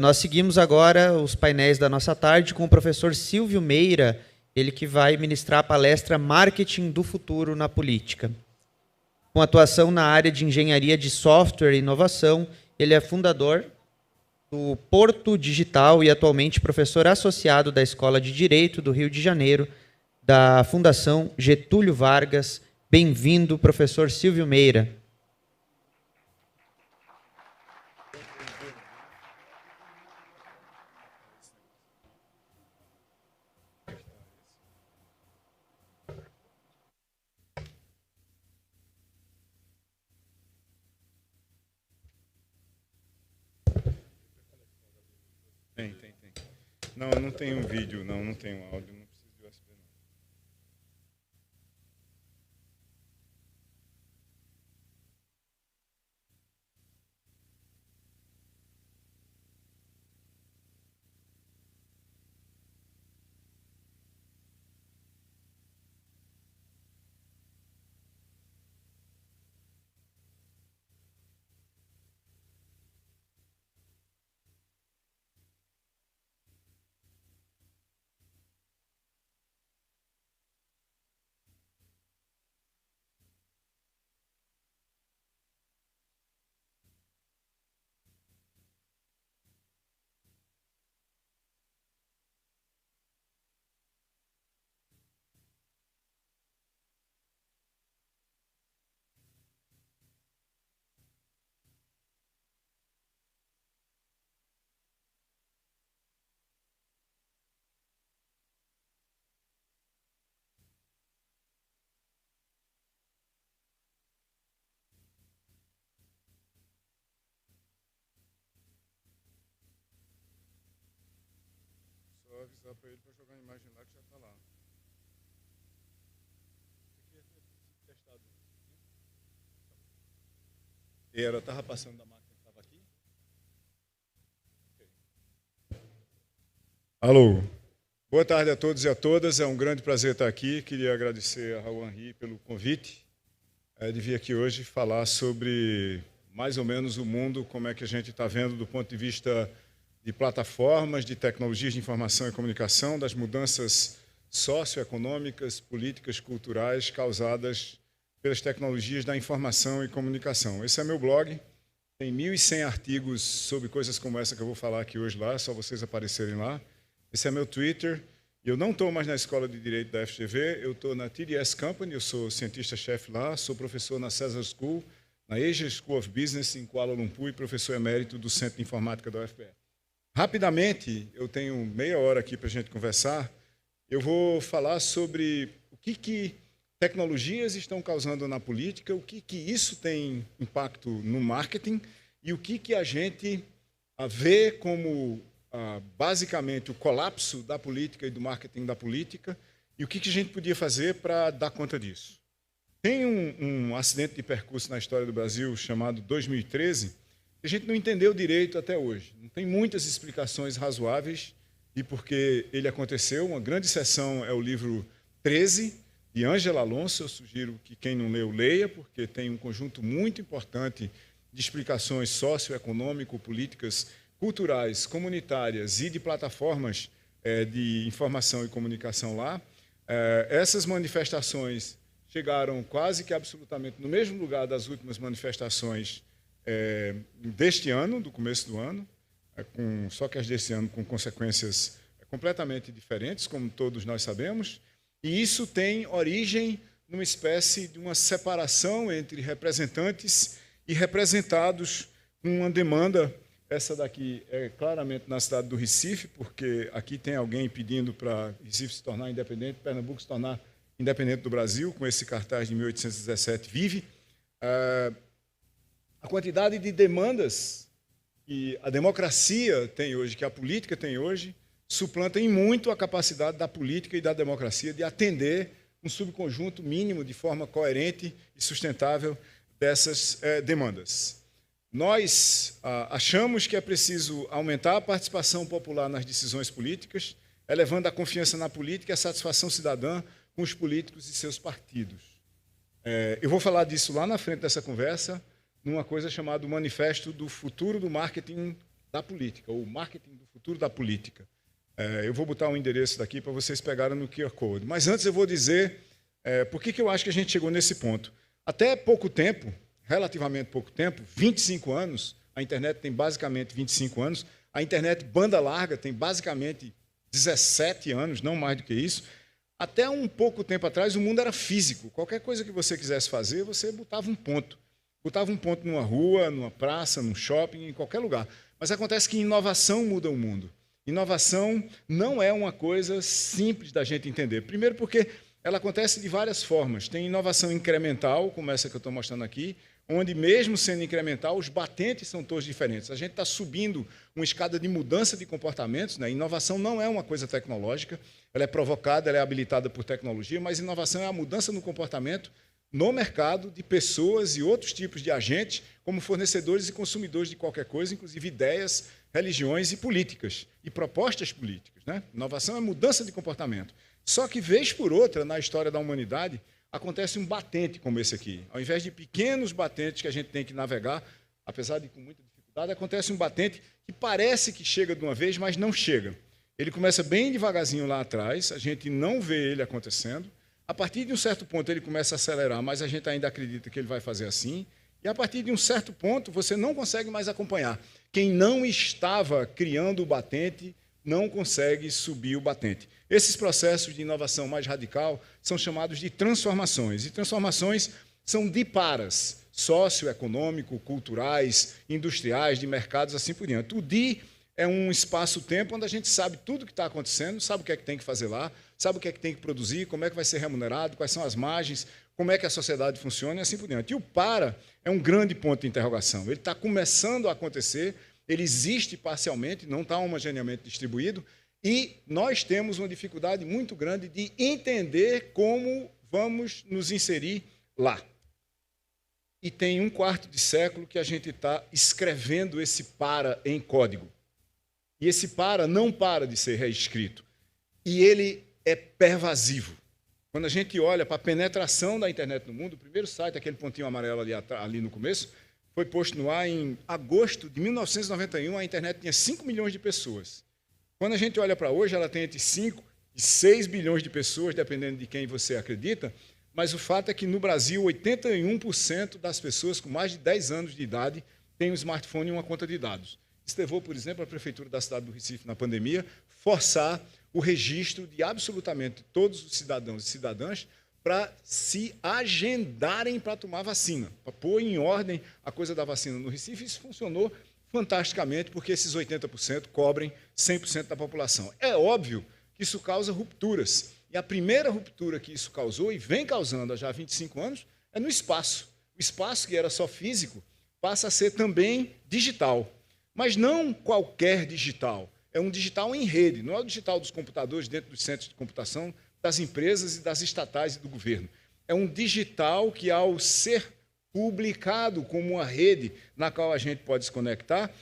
Nós seguimos agora os painéis da nossa tarde com o professor Silvio Meira, ele que vai ministrar a palestra Marketing do Futuro na Política. Com atuação na área de engenharia de software e inovação, ele é fundador do Porto Digital e atualmente professor associado da Escola de Direito do Rio de Janeiro, da Fundação Getúlio Vargas. Bem-vindo, professor Silvio Meira. Tem. Não, não tem um vídeo, não tem um áudio, não preciso de USB, não. Só avisar para ele para jogar a imagem lá que já está lá. Isso aqui é testado. Estava passando da máquina que estava aqui? Okay. Alô. Boa tarde a todos e a todas. É um grande prazer estar aqui. Queria agradecer a Raul Henri pelo convite de vir aqui hoje falar sobre mais ou menos o mundo, como é que a gente está vendo do ponto de vista de plataformas, de tecnologias de informação e comunicação, das mudanças socioeconômicas, políticas, culturais causadas pelas tecnologias da informação e comunicação. Esse é meu blog, tem 1.100 artigos sobre coisas como essa que eu vou falar aqui hoje lá, é só vocês aparecerem lá. Esse é meu Twitter. Eu não estou mais na Escola de Direito da FGV, eu estou na TDS Company, eu sou cientista-chefe lá, sou professor na Caesar School, na Asia School of Business em Kuala Lumpur e professor emérito do Centro de Informática da UFPE. Rapidamente, eu tenho meia hora aqui para a gente conversar, eu vou falar sobre o que tecnologias estão causando na política, o que isso tem impacto no marketing e o que a gente vê como basicamente o colapso da política e do marketing da política e o que a gente podia fazer para dar conta disso. Tem um acidente de percurso na história do Brasil chamado 2013 que a gente não entendeu direito até hoje. Não tem muitas explicações razoáveis de por que ele aconteceu. Uma grande exceção é o livro 13, de Ângela Alonso. Eu sugiro que quem não leu, leia, porque tem um conjunto muito importante de explicações socioeconômico, políticas, culturais, comunitárias e de plataformas de informação e comunicação lá. Essas manifestações chegaram quase que absolutamente no mesmo lugar das últimas manifestações deste ano, do começo do ano, só que as deste ano com consequências completamente diferentes, como todos nós sabemos, e isso tem origem numa espécie de uma separação entre representantes e representados, com uma demanda. Essa daqui é claramente na cidade do Recife, porque aqui tem alguém pedindo para Recife se tornar independente, Pernambuco se tornar independente do Brasil, com esse cartaz de 1817, vive. A quantidade de demandas que a democracia tem hoje, que a política tem hoje, suplanta em muito a capacidade da política e da democracia de atender um subconjunto mínimo de forma coerente e sustentável dessas demandas. Nós achamos que é preciso aumentar a participação popular nas decisões políticas, elevando a confiança na política e a satisfação cidadã com os políticos e seus partidos. Eu vou falar disso lá na frente dessa conversa, numa coisa chamada Manifesto do Futuro do Marketing da política, ou marketing do futuro da política. Eu vou botar um endereço daqui para vocês pegarem no QR Code. Mas antes eu vou dizer por que eu acho que a gente chegou nesse ponto. Até pouco tempo, relativamente pouco tempo, 25 anos, a internet tem basicamente 25 anos, a internet banda larga tem basicamente 17 anos, não mais do que isso. Até um pouco tempo atrás, o mundo era físico. Qualquer coisa que você quisesse fazer, você botava um ponto. Botava um ponto numa rua, numa praça, num shopping, em qualquer lugar. Mas acontece que inovação muda o mundo. Inovação não é uma coisa simples da gente entender. Primeiro porque ela acontece de várias formas. Tem inovação incremental, como essa que eu estou mostrando aqui, onde, mesmo sendo incremental, os batentes são todos diferentes. A gente está subindo uma escada de mudança de comportamentos. Né? Inovação não é uma coisa tecnológica, ela é provocada, ela é habilitada por tecnologia, mas inovação é a mudança no comportamento no mercado de pessoas e outros tipos de agentes, como fornecedores e consumidores de qualquer coisa, inclusive ideias, religiões e políticas, e propostas políticas. Né? Inovação é mudança de comportamento. Só que, vez por outra, na história da humanidade, acontece um batente como esse aqui. Ao invés de pequenos batentes que a gente tem que navegar, apesar de com muita dificuldade, acontece um batente que parece que chega de uma vez, mas não chega. Ele começa bem devagarzinho lá atrás, a gente não vê ele acontecendo. A partir de um certo ponto, ele começa a acelerar, mas a gente ainda acredita que ele vai fazer assim. E, a partir de um certo ponto, você não consegue mais acompanhar. Quem não estava criando o batente não consegue subir o batente. Esses processos de inovação mais radical são chamados de transformações. E transformações são diparas, socioeconômico, culturais, industriais, de mercados, assim por diante. O DI é um espaço-tempo onde a gente sabe tudo o que está acontecendo, sabe o que é que tem que fazer lá, sabe o que é que tem que produzir, como é que vai ser remunerado, quais são as margens, como é que a sociedade funciona e assim por diante. E o para é um grande ponto de interrogação. Ele está começando a acontecer, ele existe parcialmente, não está homogeneamente distribuído, e nós temos uma dificuldade muito grande de entender como vamos nos inserir lá. E tem um quarto de século que a gente está escrevendo esse para em código. E esse para não para de ser reescrito. E ele é pervasivo. Quando a gente olha para a penetração da internet no mundo, o primeiro site, aquele pontinho amarelo ali no começo, foi posto no ar em agosto de 1991, a internet tinha 5 milhões de pessoas. Quando a gente olha para hoje, ela tem entre 5 e 6 bilhões de pessoas, dependendo de quem você acredita, mas o fato é que no Brasil, 81% das pessoas com mais de 10 anos de idade têm um smartphone e uma conta de dados. Isso levou, por exemplo, a Prefeitura da cidade do Recife, na pandemia, forçar o registro de absolutamente todos os cidadãos e cidadãs para se agendarem para tomar vacina, para pôr em ordem a coisa da vacina no Recife. Isso funcionou fantasticamente, porque esses 80% cobrem 100% da população. É óbvio que isso causa rupturas. E a primeira ruptura que isso causou, e vem causando há já 25 anos, é no espaço. O espaço, que era só físico, passa a ser também digital. Mas não qualquer digital. É um digital em rede, não é o digital dos computadores dentro dos centros de computação, das empresas e das estatais e do governo. É um digital que, ao ser publicado como uma rede na qual a gente pode se conectar,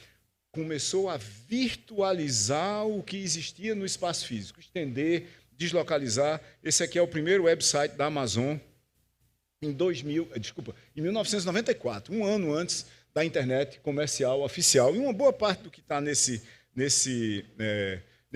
começou a virtualizar o que existia no espaço físico, estender, deslocalizar. Esse aqui é o primeiro website da Amazon em 1994, um ano antes da internet comercial oficial. E uma boa parte do que está nesse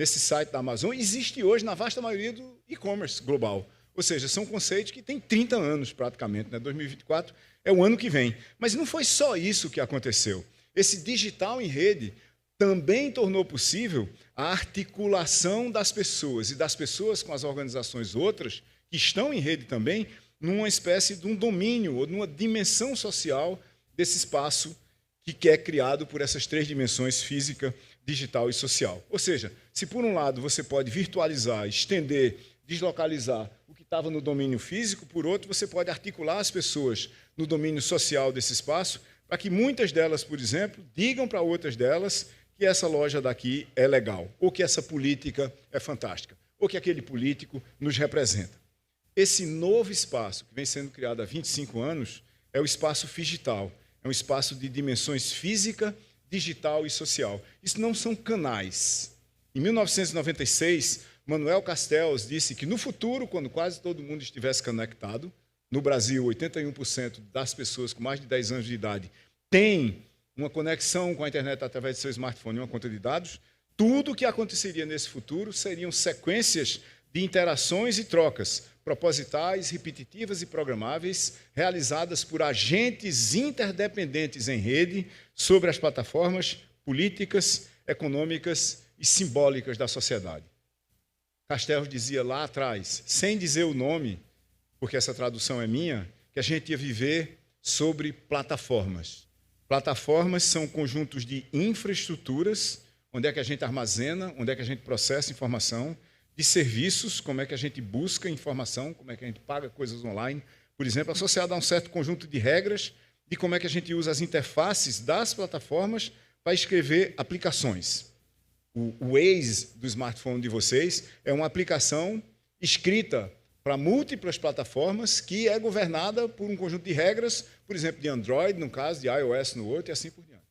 site da Amazon existe hoje na vasta maioria do e-commerce global. Ou seja, são conceitos que têm 30 anos praticamente, né? 2024 é o ano que vem. Mas não foi só isso que aconteceu. Esse digital em rede também tornou possível a articulação das pessoas e das pessoas com as organizações outras, que estão em rede também, numa espécie de um domínio ou de uma dimensão social desse espaço que é criado por essas três dimensões: física, digital e social. Ou seja, se por um lado você pode virtualizar, estender, deslocalizar o que estava no domínio físico, por outro você pode articular as pessoas no domínio social desse espaço, para que muitas delas, por exemplo, digam para outras delas que essa loja daqui é legal, ou que essa política é fantástica, ou que aquele político nos representa. Esse novo espaço, que vem sendo criado há 25 anos, é o espaço figital. É um espaço de dimensões física, digital e social. Isso não são canais. Em 1996, Manuel Castells disse que no futuro, quando quase todo mundo estivesse conectado, no Brasil, 81% das pessoas com mais de 10 anos de idade têm uma conexão com a internet através do seu smartphone e uma conta de dados, tudo o que aconteceria nesse futuro seriam sequências de interações e trocas propositais, repetitivas e programáveis, realizadas por agentes interdependentes em rede sobre as plataformas políticas, econômicas e simbólicas da sociedade. Castells dizia lá atrás, sem dizer o nome, porque essa tradução é minha, que a gente ia viver sobre plataformas. Plataformas são conjuntos de infraestruturas, onde é que a gente armazena, onde é que a gente processa informação, de serviços, como é que a gente busca informação, como é que a gente paga coisas online, por exemplo, associado a um certo conjunto de regras de como é que a gente usa as interfaces das plataformas para escrever aplicações. O Waze do smartphone de vocês é uma aplicação escrita para múltiplas plataformas que é governada por um conjunto de regras, por exemplo, de Android, no caso, de iOS no outro, e assim por diante.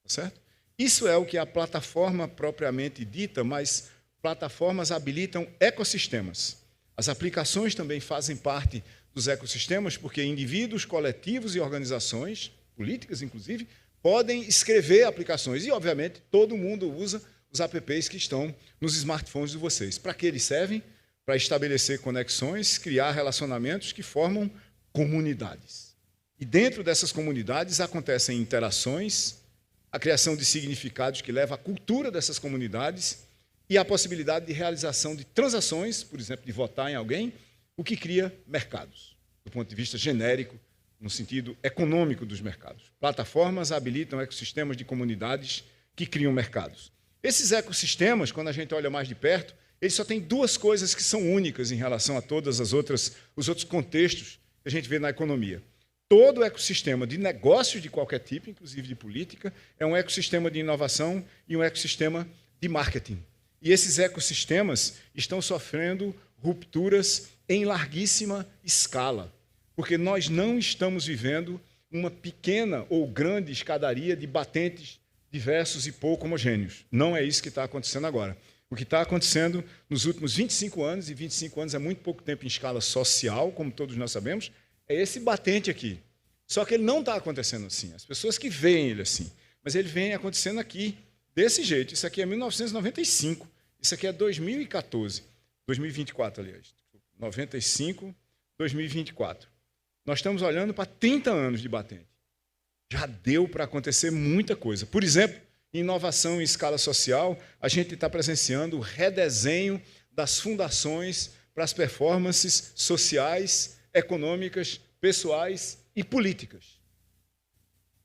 Tá certo? Isso é o que a plataforma propriamente dita, mas plataformas habilitam ecossistemas. As aplicações também fazem parte dos ecossistemas, porque indivíduos, coletivos e organizações, políticas inclusive, podem escrever aplicações. E, obviamente, todo mundo usa os apps que estão nos smartphones de vocês. Para que eles servem? Para estabelecer conexões, criar relacionamentos que formam comunidades. E dentro dessas comunidades acontecem interações, a criação de significados que leva à cultura dessas comunidades e a possibilidade de realização de transações, por exemplo, de votar em alguém, o que cria mercados, do ponto de vista genérico, no sentido econômico dos mercados. Plataformas habilitam ecossistemas de comunidades que criam mercados. Esses ecossistemas, quando a gente olha mais de perto, eles só têm duas coisas que são únicas em relação a todas os outros contextos que a gente vê na economia. Todo ecossistema de negócios de qualquer tipo, inclusive de política, é um ecossistema de inovação e um ecossistema de marketing. E esses ecossistemas estão sofrendo rupturas em larguíssima escala, porque nós não estamos vivendo uma pequena ou grande escadaria de batentes diversos e pouco homogêneos. Não é isso que está acontecendo agora. O que está acontecendo nos últimos 25 anos, e 25 anos é muito pouco tempo em escala social, como todos nós sabemos, é esse batente aqui. Só que ele não está acontecendo assim. As pessoas que veem ele assim, mas ele vem acontecendo aqui, desse jeito. Isso aqui é 1995, isso aqui é 2014, 2024, aliás. 95, 2024. Nós estamos olhando para 30 anos de batente. Já deu para acontecer muita coisa. Por exemplo, em inovação em escala social, a gente está presenciando o redesenho das fundações para as performances sociais, econômicas, pessoais e políticas.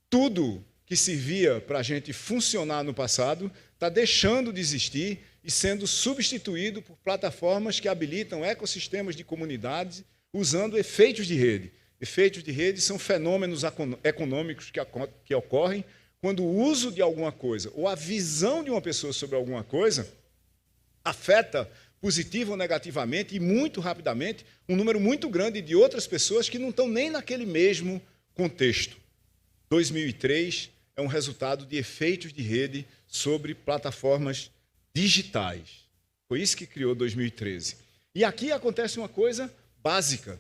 Tudo que servia para a gente funcionar no passado está deixando de existir e sendo substituído por plataformas que habilitam ecossistemas de comunidades usando efeitos de rede. Efeitos de rede são fenômenos econômicos que ocorrem quando o uso de alguma coisa ou a visão de uma pessoa sobre alguma coisa afeta positiva ou negativamente e muito rapidamente um número muito grande de outras pessoas que não estão nem naquele mesmo contexto. 2003 é um resultado de efeitos de rede sobre plataformas digitais. Foi isso que criou 2013. E aqui acontece uma coisa básica.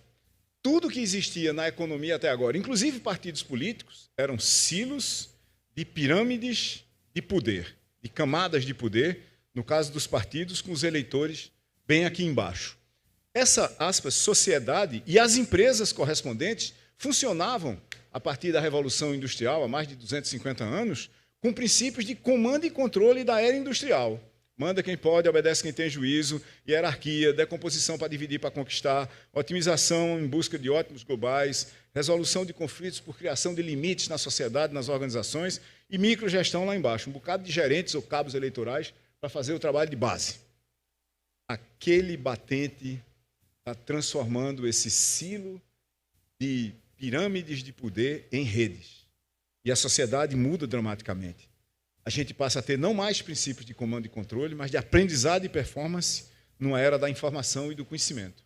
Tudo que existia na economia até agora, inclusive partidos políticos, eram silos de pirâmides de poder, de camadas de poder, no caso dos partidos, com os eleitores bem aqui embaixo. Essa, aspas, sociedade e as empresas correspondentes funcionavam, a partir da Revolução Industrial, há mais de 250 anos, com princípios de comando e controle da era industrial. Manda quem pode, obedece quem tem juízo, hierarquia, decomposição para dividir, para conquistar, otimização em busca de ótimos globais, resolução de conflitos por criação de limites na sociedade, nas organizações, e microgestão lá embaixo, um bocado de gerentes ou cabos eleitorais para fazer o trabalho de base. Aquele batente está transformando esse silo de pirâmides de poder em redes. E a sociedade muda dramaticamente. A gente passa a ter não mais princípios de comando e controle, mas de aprendizado e performance numa era da informação e do conhecimento.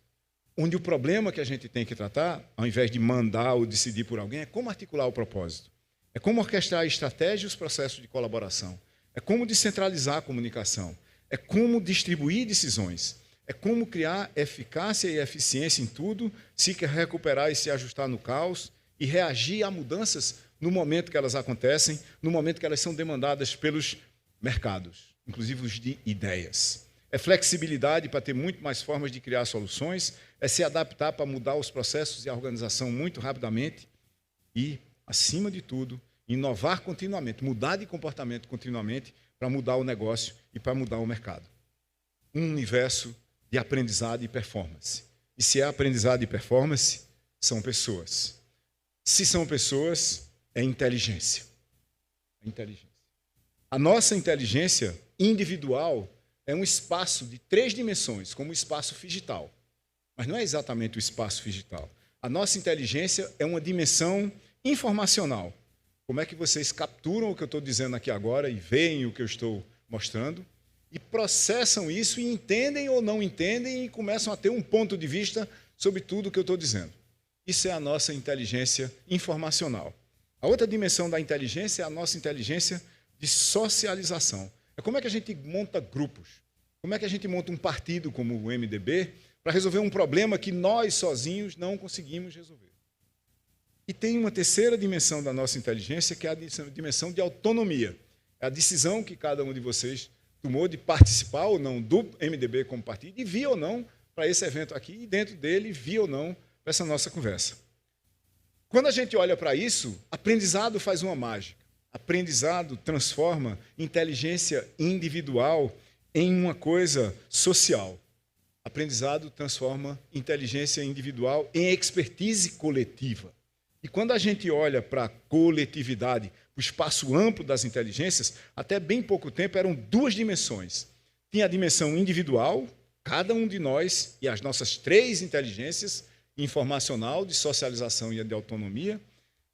Onde o problema que a gente tem que tratar, ao invés de mandar ou decidir por alguém, é como articular o propósito. É como orquestrar a estratégia e os processos de colaboração. É como descentralizar a comunicação. É como distribuir decisões. É como criar eficácia e eficiência em tudo, se quer recuperar e se ajustar no caos e reagir a mudanças no momento que elas acontecem, no momento que elas são demandadas pelos mercados, inclusive os de ideias. É flexibilidade para ter muito mais formas de criar soluções, é se adaptar para mudar os processos e a organização muito rapidamente e, acima de tudo, inovar continuamente, mudar de comportamento continuamente para mudar o negócio e para mudar o mercado. Um universo de aprendizado e performance. E se é aprendizado e performance, são pessoas. Se são pessoas, é inteligência. É inteligência. A nossa inteligência individual é um espaço de 3 dimensões, como o espaço digital. Mas não é exatamente o espaço digital. A nossa inteligência é uma dimensão informacional. Como é que vocês capturam o que eu estou dizendo aqui agora e veem o que eu estou mostrando e processam isso e entendem ou não entendem e começam a ter um ponto de vista sobre tudo o que eu estou dizendo. Isso é a nossa inteligência informacional. A outra dimensão da inteligência é a nossa inteligência de socialização. É como é que a gente monta grupos, como é que a gente monta um partido como o MDB para resolver um problema que nós sozinhos não conseguimos resolver. E tem uma terceira dimensão da nossa inteligência, que é a dimensão de autonomia. É a decisão que cada um de vocês tomou de participar ou não do MDB como partido, e vir ou não para esse evento aqui, e dentro dele, vir ou não para essa nossa conversa. Quando a gente olha para isso, aprendizado faz uma mágica. Aprendizado transforma inteligência individual em uma coisa social. Aprendizado transforma inteligência individual em expertise coletiva. E quando a gente olha para a coletividade, o espaço amplo das inteligências, até bem pouco tempo eram 2 dimensões. Tinha a dimensão individual, cada um de nós e as nossas 3 inteligências, informacional, de socialização e de autonomia,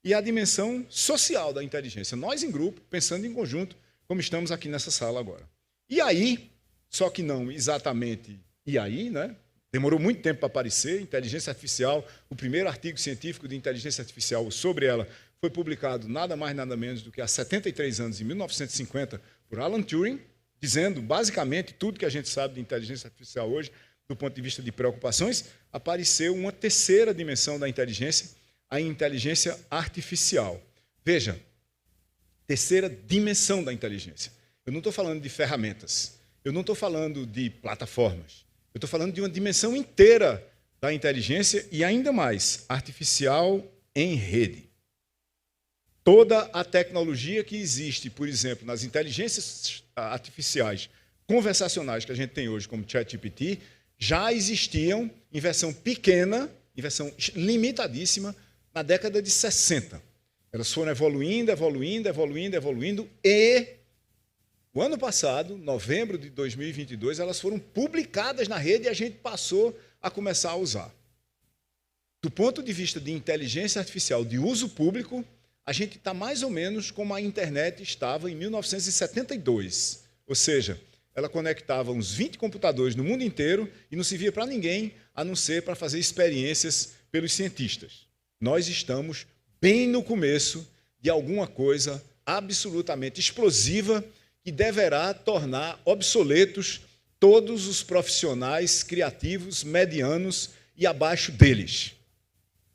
e a dimensão social da inteligência. Nós em grupo, pensando em conjunto, como estamos aqui nessa sala agora. E aí, só que não exatamente e aí, né? Demorou muito tempo para aparecer, inteligência artificial, o primeiro artigo científico de inteligência artificial sobre ela foi publicado nada mais, nada menos do que há 73 anos, em 1950, por Alan Turing, dizendo basicamente tudo que a gente sabe de inteligência artificial hoje, do ponto de vista de preocupações. Apareceu uma terceira dimensão da inteligência, a inteligência artificial. Veja, terceira dimensão da inteligência. Eu não estou falando de ferramentas, eu não estou falando de plataformas, eu estou falando de uma dimensão inteira da inteligência e ainda mais, artificial em rede. Toda a tecnologia que existe, por exemplo, nas inteligências artificiais conversacionais que a gente tem hoje, como ChatGPT, já existiam em versão pequena, em versão limitadíssima, na década de 60. Elas foram evoluindo, evoluindo, evoluindo, evoluindo, e o ano passado, novembro de 2022, elas foram publicadas na rede e a gente passou a começar a usar. Do ponto de vista de inteligência artificial de uso público, a gente está mais ou menos como a internet estava em 1972. Ou seja, ela conectava uns 20 computadores no mundo inteiro e não servia para ninguém, a não ser para fazer experiências pelos cientistas. Nós estamos bem no começo de alguma coisa absolutamente explosiva que deverá tornar obsoletos todos os profissionais criativos, medianos e abaixo deles.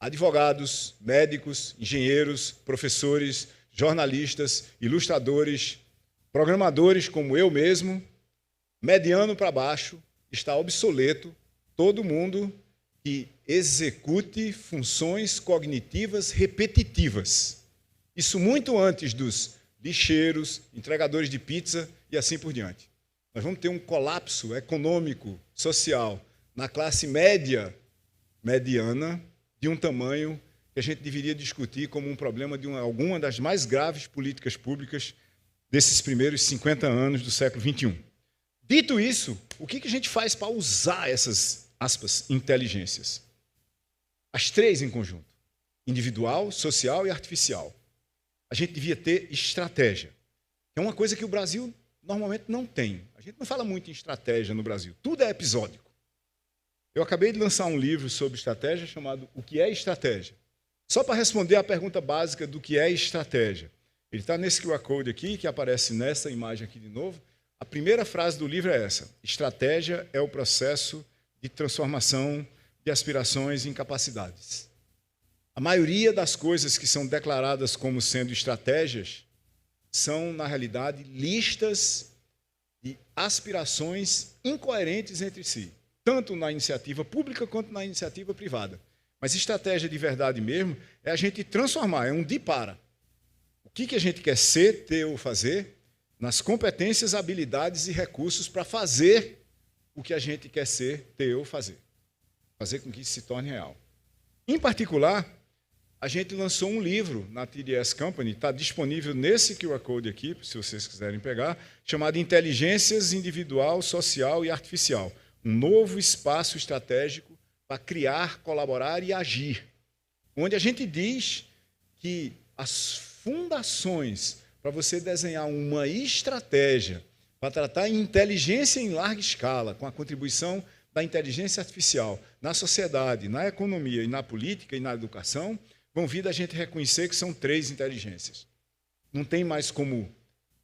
Advogados, médicos, engenheiros, professores, jornalistas, ilustradores, programadores como eu mesmo, mediano para baixo, está obsoleto todo mundo que execute funções cognitivas repetitivas. Isso muito antes dos lixeiros, entregadores de pizza e assim por diante. Nós vamos ter um colapso econômico, social, na classe média, mediana, de um tamanho que a gente deveria discutir como um problema de alguma das mais graves políticas públicas desses primeiros 50 anos do século XXI. Dito isso, o que a gente faz para usar essas, aspas, inteligências? As 3 em conjunto, individual, social e artificial. A gente devia ter estratégia, que é uma coisa que o Brasil normalmente não tem. A gente não fala muito em estratégia no Brasil, tudo é episódico. Eu acabei de lançar um livro sobre estratégia chamado O que é Estratégia? Só para responder a pergunta básica do que é estratégia. Ele está nesse QR Code aqui, que aparece nessa imagem aqui de novo. A primeira frase do livro é essa: estratégia é o processo de transformação de aspirações em capacidades. A maioria das coisas que são declaradas como sendo estratégias são, na realidade, listas de aspirações incoerentes entre si, tanto na iniciativa pública quanto na iniciativa privada. Mas estratégia de verdade mesmo é a gente transformar, é um de para. O que a gente quer ser, ter ou fazer, nas competências, habilidades e recursos para fazer o que a gente quer ser, ter ou fazer. Fazer com que isso se torne real. Em particular, a gente lançou um livro na TDS Company, está disponível nesse QR Code aqui, se vocês quiserem pegar, chamado Inteligências Individual, Social e Artificial. Um novo espaço estratégico para criar, colaborar e agir. Onde a gente diz que as fundações para você desenhar uma estratégia para tratar inteligência em larga escala, com a contribuição da inteligência artificial na sociedade, na economia e na política e na educação, vão vir da gente reconhecer que são 3 inteligências. Não tem mais como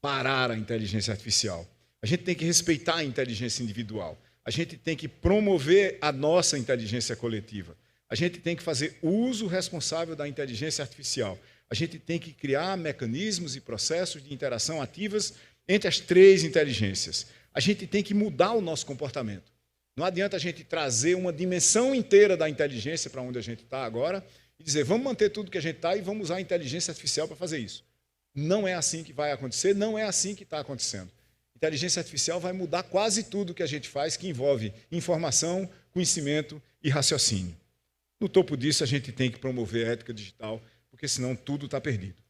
parar a inteligência artificial. A gente tem que respeitar a inteligência individual. A gente tem que promover a nossa inteligência coletiva. A gente tem que fazer uso responsável da inteligência artificial. A gente tem que criar mecanismos e processos de interação ativas entre as 3 inteligências. A gente tem que mudar o nosso comportamento. Não adianta a gente trazer uma dimensão inteira da inteligência para onde a gente está agora e dizer, vamos manter tudo que a gente está e vamos usar a inteligência artificial para fazer isso. Não é assim que vai acontecer, não é assim que está acontecendo. Inteligência artificial vai mudar quase tudo que a gente faz, que envolve informação, conhecimento e raciocínio. No topo disso, a gente tem que promover a ética digital, porque senão tudo está perdido.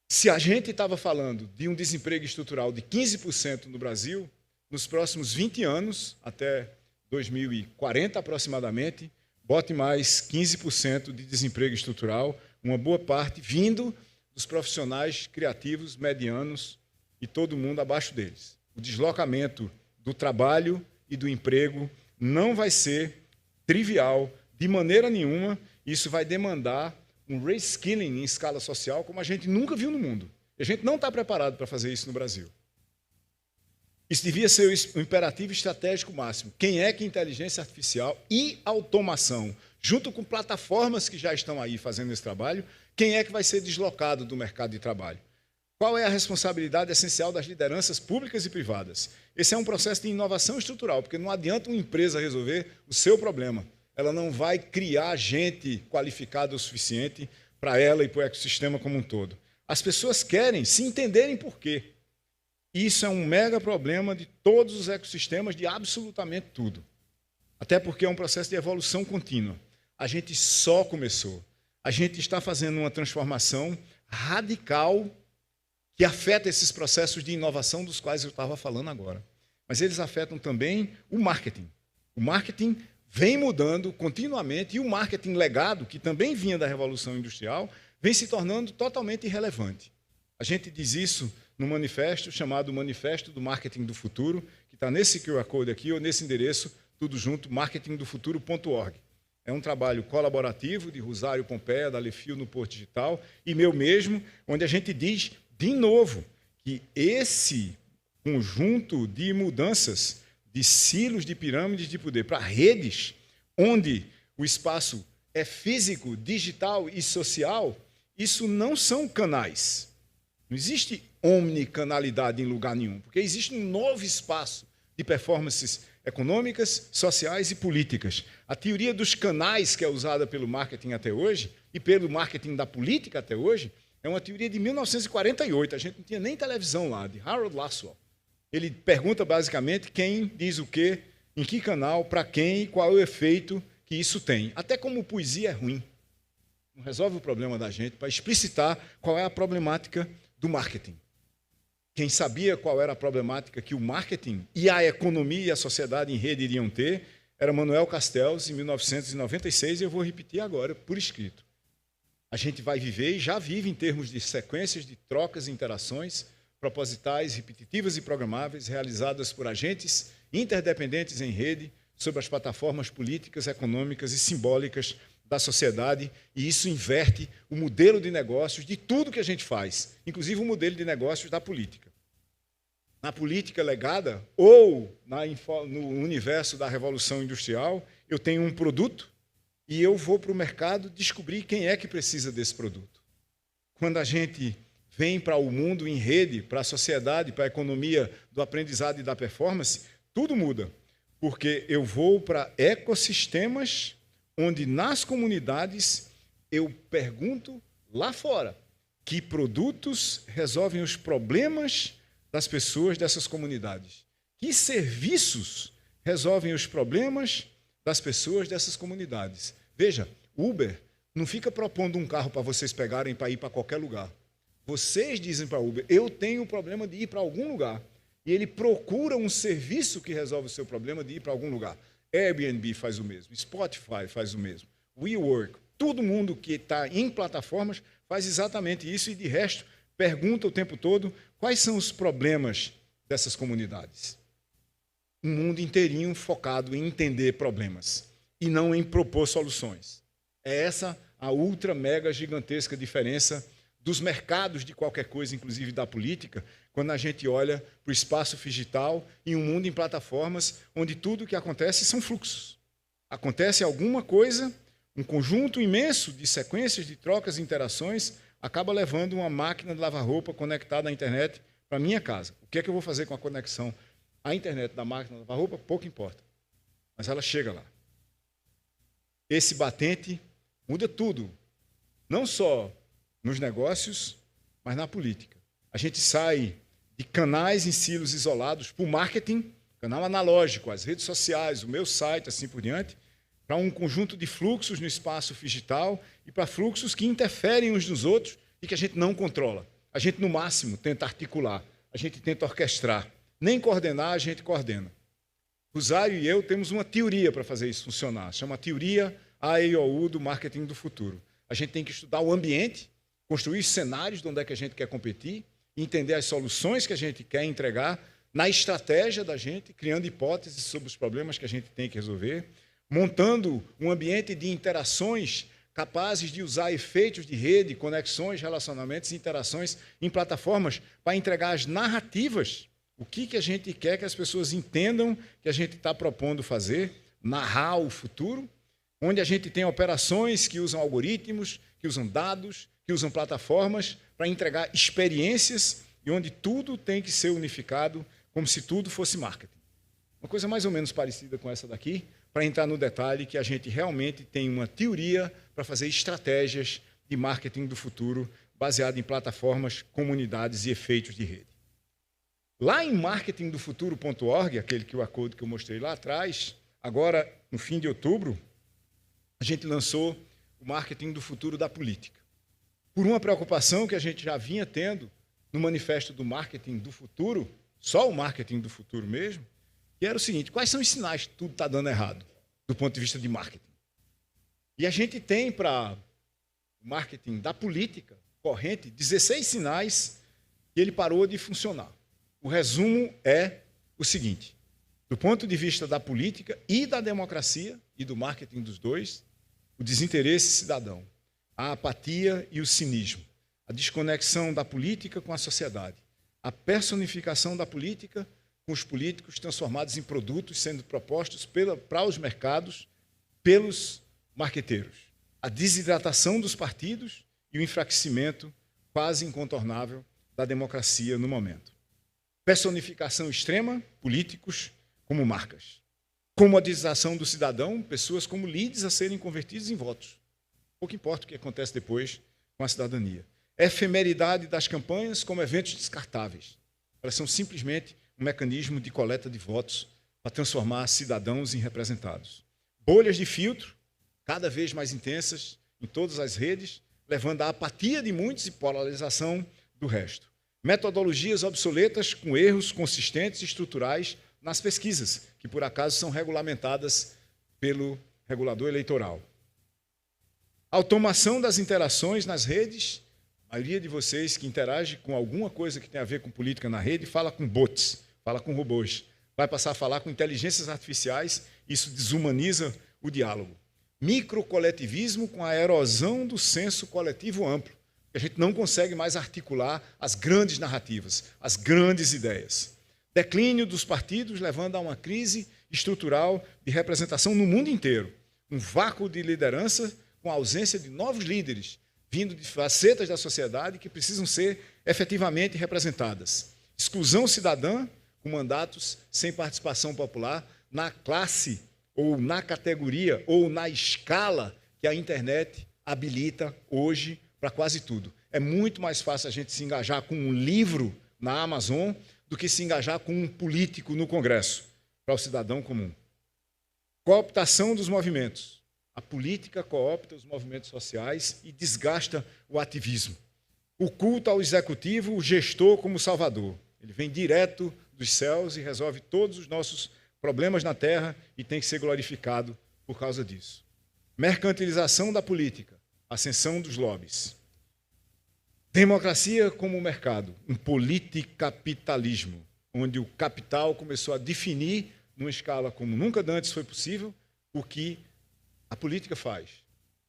Se a gente estava falando de um desemprego estrutural de 15% no Brasil, nos próximos 20 anos, até 2040 aproximadamente, bote mais 15% de desemprego estrutural, uma boa parte vindo dos profissionais criativos, medianos e todo mundo abaixo deles. O deslocamento do trabalho e do emprego não vai ser trivial de maneira nenhuma. Isso vai demandar um reskilling em escala social como a gente nunca viu no mundo. E a gente não está preparado para fazer isso no Brasil. Isso devia ser o imperativo estratégico máximo. Quem é que inteligência artificial e automação, junto com plataformas que já estão aí fazendo esse trabalho, quem é que vai ser deslocado do mercado de trabalho? Qual é a responsabilidade essencial das lideranças públicas e privadas? Esse é um processo de inovação estrutural, porque não adianta uma empresa resolver o seu problema. Ela não vai criar gente qualificada o suficiente para ela e para o ecossistema como um todo. As pessoas querem se entenderem por quê. Isso é um mega problema de todos os ecossistemas, de absolutamente tudo. Até porque é um processo de evolução contínua. A gente só começou. A gente está fazendo uma transformação radical que afeta esses processos de inovação dos quais eu estava falando agora. Mas eles afetam também o marketing. O marketing vem mudando continuamente e o marketing legado, que também vinha da Revolução Industrial, vem se tornando totalmente irrelevante. A gente diz isso no manifesto chamado Manifesto do Marketing do Futuro, que está nesse QR Code aqui ou nesse endereço, tudo junto, marketingdofuturo.org. É um trabalho colaborativo de Rosário Pompeia, da Lefio no Porto Digital, e meu mesmo, onde a gente diz, de novo, que esse conjunto de mudanças de silos de pirâmides de poder para redes, onde o espaço é físico, digital e social, isso não são canais. Não existe omnicanalidade em lugar nenhum, porque existe um novo espaço de performances econômicas, sociais e políticas. A teoria dos canais que é usada pelo marketing até hoje e pelo marketing da política até hoje é uma teoria de 1948. A gente não tinha nem televisão lá, de Harold Lasswell. Ele pergunta basicamente quem diz o quê, em que canal, para quem e qual é o efeito que isso tem. Até como poesia é ruim. Não resolve o problema da gente para explicitar qual é a problemática do marketing. Quem sabia qual era a problemática que o marketing e a economia e a sociedade em rede iriam ter era Manuel Castells, em 1996, e eu vou repetir agora, por escrito. A gente vai viver e já vive em termos de sequências de trocas e interações propositais, repetitivas e programáveis, realizadas por agentes interdependentes em rede sobre as plataformas políticas, econômicas e simbólicas da sociedade, e isso inverte o modelo de negócios de tudo que a gente faz, inclusive o modelo de negócios da política. Na política legada, ou no universo da Revolução Industrial, eu tenho um produto e eu vou para o mercado descobrir quem é que precisa desse produto. Quando a gente vem para o mundo em rede, para a sociedade, para a economia do aprendizado e da performance, tudo muda, porque eu vou para ecossistemas onde, nas comunidades, eu pergunto lá fora que produtos resolvem os problemas das pessoas dessas comunidades, que serviços resolvem os problemas das pessoas dessas comunidades. Veja, Uber não fica propondo um carro para vocês pegarem para ir para qualquer lugar. Vocês dizem para Uber, eu tenho o problema de ir para algum lugar. E ele procura um serviço que resolve o seu problema de ir para algum lugar. Airbnb faz o mesmo, Spotify faz o mesmo, WeWork, todo mundo que está em plataformas faz exatamente isso e, de resto, pergunta o tempo todo quais são os problemas dessas comunidades. Um mundo inteirinho focado em entender problemas e não em propor soluções. É essa a ultra, mega, gigantesca diferença dos mercados de qualquer coisa, inclusive da política, quando a gente olha para o espaço digital em um mundo em plataformas onde tudo o que acontece são fluxos. Acontece alguma coisa, um conjunto imenso de sequências de trocas e interações acaba levando uma máquina de lavar roupa conectada à internet para a minha casa. O que é que eu vou fazer com a conexão à internet da máquina de lavar roupa? Pouco importa. Mas ela chega lá. Esse batente muda tudo. Não só nos negócios, mas na política. A gente sai de canais em silos isolados para o marketing, canal analógico, as redes sociais, o meu site, assim por diante, para um conjunto de fluxos no espaço digital e para fluxos que interferem uns nos outros e que a gente não controla. A gente, no máximo, tenta articular, a gente tenta orquestrar. Nem coordenar, a gente coordena. Rosário e eu temos uma teoria para fazer isso funcionar, chama teoria AEOU do marketing do futuro. A gente tem que estudar o ambiente, construir cenários de onde é que a gente quer competir, entender as soluções que a gente quer entregar, na estratégia da gente, criando hipóteses sobre os problemas que a gente tem que resolver, montando um ambiente de interações capazes de usar efeitos de rede, conexões, relacionamentos e interações em plataformas para entregar as narrativas, o que a gente quer que as pessoas entendam que a gente está propondo fazer, narrar o futuro, onde a gente tem operações que usam algoritmos, que usam dados, que usam plataformas para entregar experiências e onde tudo tem que ser unificado como se tudo fosse marketing. Uma coisa mais ou menos parecida com essa daqui, para entrar no detalhe que a gente realmente tem uma teoria para fazer estratégias de marketing do futuro baseada em plataformas, comunidades e efeitos de rede. Lá em marketingdofuturo.org, aquele QR Code que eu mostrei lá atrás, agora, no fim de outubro, a gente lançou o marketing do futuro da política. Por uma preocupação que a gente já vinha tendo no manifesto do marketing do futuro, só o marketing do futuro mesmo, que era o seguinte: quais são os sinais que tudo está dando errado do ponto de vista de marketing? E a gente tem para o marketing da política corrente 16 sinais que ele parou de funcionar. O resumo é o seguinte: do ponto de vista da política e da democracia, e do marketing dos dois, o desinteresse cidadão, a apatia e o cinismo, a desconexão da política com a sociedade, a personificação da política com os políticos transformados em produtos sendo propostos para os mercados pelos marqueteiros, a desidratação dos partidos e o enfraquecimento quase incontornável da democracia no momento. Personificação extrema, políticos como marcas. Comodização do cidadão, pessoas como leads a serem convertidos em votos. Pouco importa o que acontece depois com a cidadania. Efemeridade das campanhas como eventos descartáveis. Elas são simplesmente um mecanismo de coleta de votos para transformar cidadãos em representados. Bolhas de filtro, cada vez mais intensas em todas as redes, levando à apatia de muitos e polarização do resto. Metodologias obsoletas com erros consistentes e estruturais nas pesquisas, que por acaso são regulamentadas pelo regulador eleitoral. Automação das interações nas redes. A maioria de vocês que interage com alguma coisa que tem a ver com política na rede fala com bots, fala com robôs. Vai passar a falar com inteligências artificiais, isso desumaniza o diálogo. Microcoletivismo com a erosão do senso coletivo amplo. A gente não consegue mais articular as grandes narrativas, as grandes ideias. Declínio dos partidos levando a uma crise estrutural de representação no mundo inteiro. um vácuo de liderança com a ausência de novos líderes, vindo de facetas da sociedade que precisam ser efetivamente representadas. Exclusão cidadã, com mandatos sem participação popular, na classe, ou na categoria, ou na escala que a internet habilita hoje para quase tudo. É muito mais fácil a gente se engajar com um livro na Amazon do que se engajar com um político no Congresso, para o cidadão comum. Cooptação dos movimentos. A política coopta os movimentos sociais e desgasta o ativismo. O culto ao executivo, o gestor como salvador. Ele vem direto dos céus e resolve todos os nossos problemas na terra e tem que ser glorificado por causa disso. Mercantilização da política, ascensão dos lobbies. Democracia como mercado, um politicapitalismo, onde o capital começou a definir, numa escala como nunca antes foi possível, o que a política faz.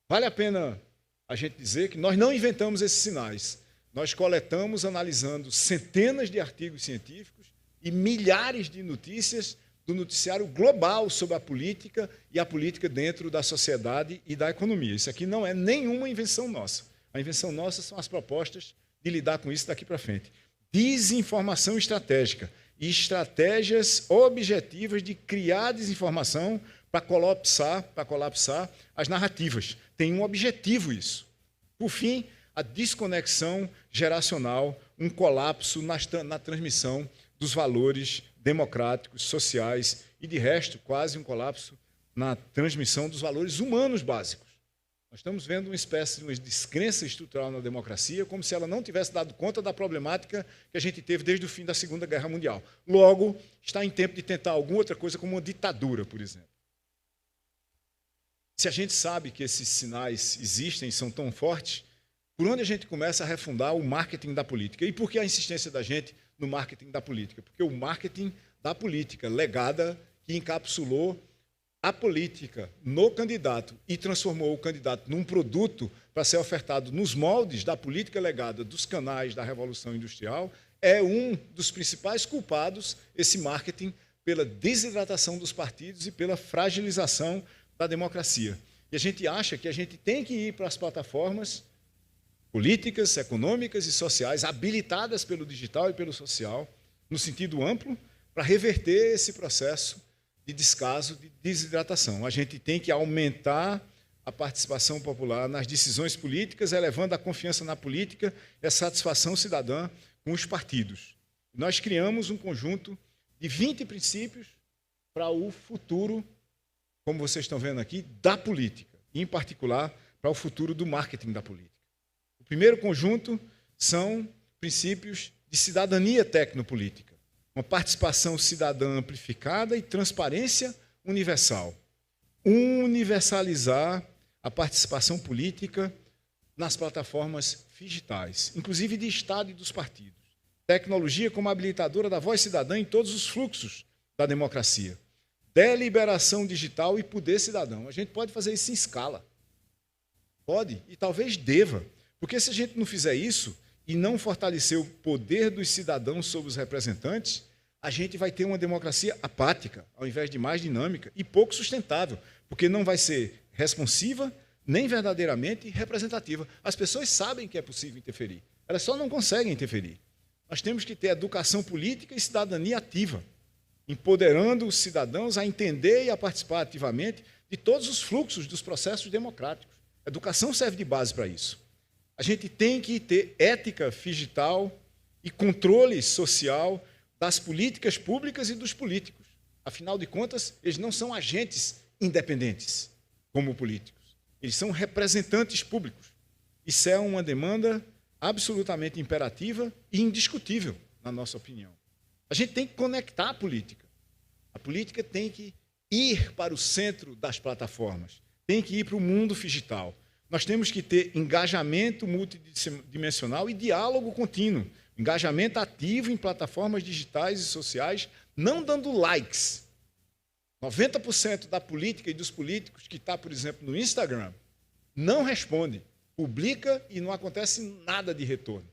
Vale a pena a gente dizer que nós não inventamos esses sinais. Nós coletamos, analisando centenas de artigos científicos e milhares de notícias do noticiário global sobre a política e a política dentro da sociedade e da economia. Isso aqui não é nenhuma invenção nossa. A invenção nossa são as propostas de lidar com isso daqui para frente. Desinformação estratégica e estratégias objetivas de criar desinformação para colapsar as narrativas. Tem um objetivo isso. Por fim, a desconexão geracional, um colapso na transmissão dos valores democráticos, sociais e, de resto, quase um colapso na transmissão dos valores humanos básicos. Nós estamos vendo uma espécie de uma descrença estrutural na democracia, como se ela não tivesse dado conta da problemática que a gente teve desde o fim da Segunda Guerra Mundial. Logo, está em tempo de tentar alguma outra coisa, como uma ditadura, por exemplo. Se a gente sabe que esses sinais existem e são tão fortes, por onde a gente começa a refundar o marketing da política? E por que a insistência da gente no marketing da política? Porque o marketing da política legada, que encapsulou a política no candidato e transformou o candidato num produto para ser ofertado nos moldes da política legada dos canais da Revolução Industrial, é um dos principais culpados, esse marketing, pela desidratação dos partidos e pela fragilização da democracia. E a gente acha que a gente tem que ir para as plataformas políticas, econômicas e sociais habilitadas pelo digital e pelo social, no sentido amplo, para reverter esse processo de descaso, de desidratação. A gente tem que aumentar a participação popular nas decisões políticas, elevando a confiança na política e a satisfação cidadã com os partidos. Nós criamos um conjunto de 20 princípios para o futuro, como vocês estão vendo aqui, da política, e, em particular, para o futuro do marketing da política. O primeiro conjunto são princípios de cidadania tecnopolítica, uma participação cidadã amplificada e transparência universal. Universalizar a participação política nas plataformas digitais, inclusive de Estado e dos partidos. Tecnologia como habilitadora da voz cidadã em todos os fluxos da democracia. Deliberação digital e poder cidadão. A gente pode fazer isso em escala. Pode e talvez deva. Porque se a gente não fizer isso e não fortalecer o poder dos cidadãos sobre os representantes, a gente vai ter uma democracia apática, ao invés de mais dinâmica e pouco sustentável, porque não vai ser responsiva nem verdadeiramente representativa. As pessoas sabem que é possível interferir, elas só não conseguem interferir. Nós temos que ter educação política e cidadania ativa, empoderando os cidadãos a entender e a participar ativamente de todos os fluxos dos processos democráticos. A educação serve de base para isso. A gente tem que ter ética digital e controle social das políticas públicas e dos políticos. Afinal de contas, eles não são agentes independentes como políticos. Eles são representantes públicos. Isso é uma demanda absolutamente imperativa e indiscutível, na nossa opinião. A gente tem que conectar a política. A política tem que ir para o centro das plataformas, tem que ir para o mundo digital. Nós temos que ter engajamento multidimensional e diálogo contínuo. Engajamento ativo em plataformas digitais e sociais, não dando likes. 90% da política e dos políticos que está, por exemplo, no Instagram, não responde, publica e não acontece nada de retorno.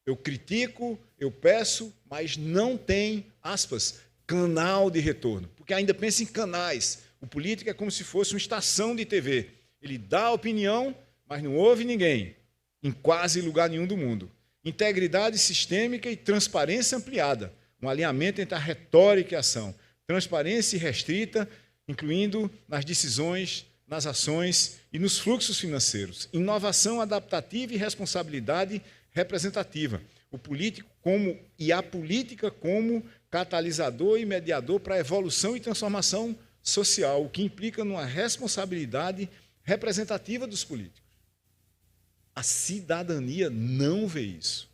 Eu critico, eu peço, mas não tem, aspas, canal de retorno, porque ainda pensa em canais. O político é como se fosse uma estação de TV. Ele dá opinião, mas não ouve ninguém, em quase lugar nenhum do mundo. Integridade sistêmica e transparência ampliada, um alinhamento entre a retórica e a ação. Transparência restrita, incluindo nas decisões, nas ações e nos fluxos financeiros. Inovação adaptativa e responsabilidade representativa. O político e a política como catalisador e mediador para a evolução e transformação social, o que implica numa responsabilidade representativa dos políticos. A cidadania não vê isso.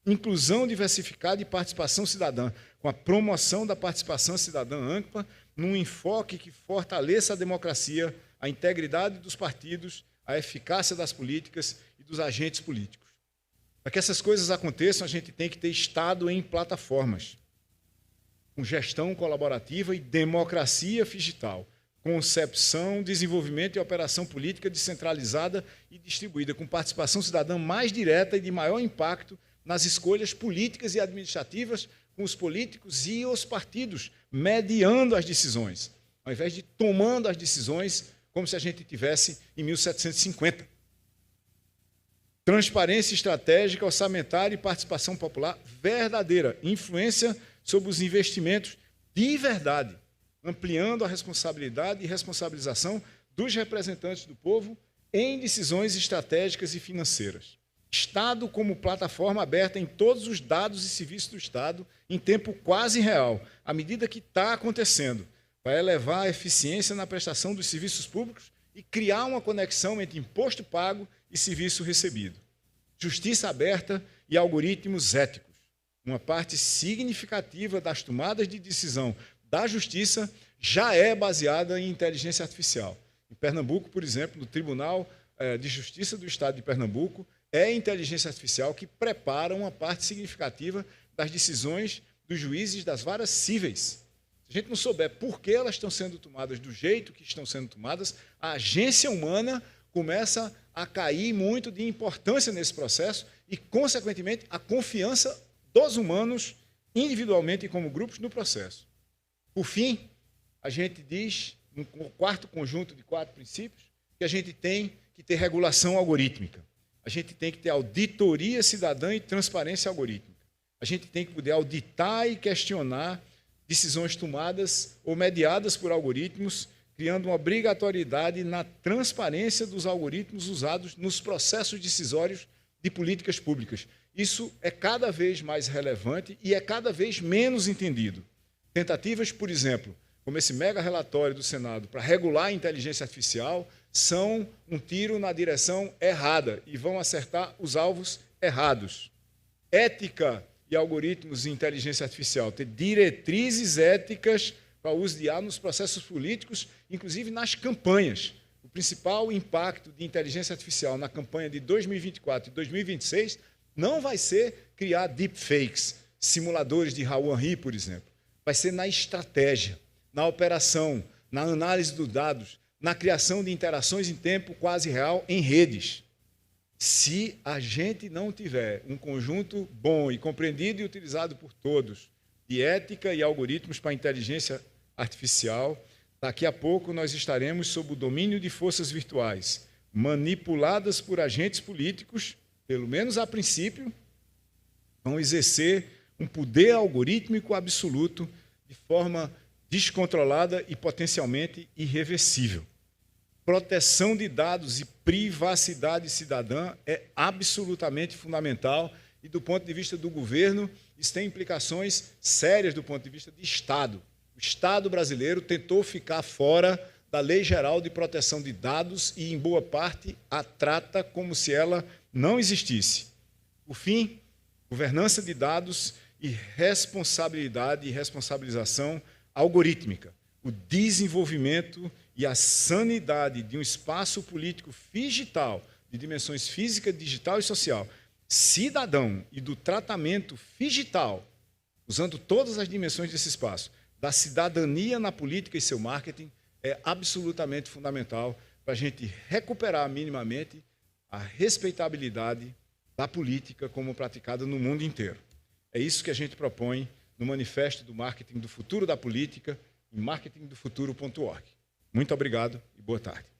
Inclusão diversificada e participação cidadã, com a promoção da participação cidadã ampla, num enfoque que fortaleça a democracia, a integridade dos partidos, a eficácia das políticas e dos agentes políticos. Para que essas coisas aconteçam, a gente tem que ter Estado em plataformas, com gestão colaborativa e democracia digital, concepção, desenvolvimento e operação política descentralizada e distribuída, com participação cidadã mais direta e de maior impacto nas escolhas políticas e administrativas, com os políticos e os partidos mediando as decisões, ao invés de tomando as decisões como se a gente tivesse em 1750. Transparência estratégica, orçamentária e participação popular verdadeira, influência sobre os investimentos de verdade, ampliando a responsabilidade e responsabilização dos representantes do povo em decisões estratégicas e financeiras. Estado como plataforma aberta em todos os dados e serviços do Estado em tempo quase real, à medida que está acontecendo, para elevar a eficiência na prestação dos serviços públicos e criar uma conexão entre imposto pago e serviço recebido. Justiça aberta e algoritmos éticos. Uma parte significativa das tomadas de decisão da Justiça já é baseada em inteligência artificial. Em Pernambuco, por exemplo, no Tribunal de Justiça do Estado de Pernambuco, é a inteligência artificial que prepara uma parte significativa das decisões dos juízes das varas cíveis. Se a gente não souber por que elas estão sendo tomadas do jeito que estão sendo tomadas, a agência humana começa a cair muito de importância nesse processo e, consequentemente, a confiança dos humanos, individualmente e como grupos, no processo. Por fim, a gente diz, no quarto conjunto de 4 princípios, que a gente tem que ter regulação algorítmica. A gente tem que ter auditoria cidadã e transparência algorítmica. A gente tem que poder auditar e questionar decisões tomadas ou mediadas por algoritmos, criando uma obrigatoriedade na transparência dos algoritmos usados nos processos decisórios de políticas públicas. Isso é cada vez mais relevante e é cada vez menos entendido. Tentativas, por exemplo, como esse mega relatório do Senado para regular a inteligência artificial, são um tiro na direção errada e vão acertar os alvos errados. Ética e algoritmos de inteligência artificial, ter diretrizes éticas para o uso de IA nos processos políticos, inclusive nas campanhas. O principal impacto de inteligência artificial na campanha de 2024 e 2026 não vai ser criar deepfakes, simuladores de Raul Henry, por exemplo. Vai ser na estratégia, na operação, na análise dos dados, na criação de interações em tempo quase real em redes. Se a gente não tiver um conjunto bom e compreendido e utilizado por todos de ética e algoritmos para a inteligência artificial, daqui a pouco nós estaremos sob o domínio de forças virtuais, manipuladas por agentes políticos, pelo menos a princípio, vão exercer um poder algorítmico absoluto de forma descontrolada e potencialmente irreversível. Proteção de dados e privacidade cidadã é absolutamente fundamental e, do ponto de vista do governo, isso tem implicações sérias do ponto de vista de Estado. O Estado brasileiro tentou ficar fora da Lei Geral de Proteção de Dados e, em boa parte, a trata como se ela não existisse. Por fim, governança de dados e responsabilidade e responsabilização algorítmica, o desenvolvimento e a sanidade de um espaço político digital, de dimensões física, digital e social, cidadão e do tratamento digital, usando todas as dimensões desse espaço, da cidadania na política e seu marketing, é absolutamente fundamental para a gente recuperar minimamente a respeitabilidade da política como praticada no mundo inteiro. É isso que a gente propõe no Manifesto do Marketing do Futuro da Política, em marketingdofuturo.org. Muito obrigado e boa tarde.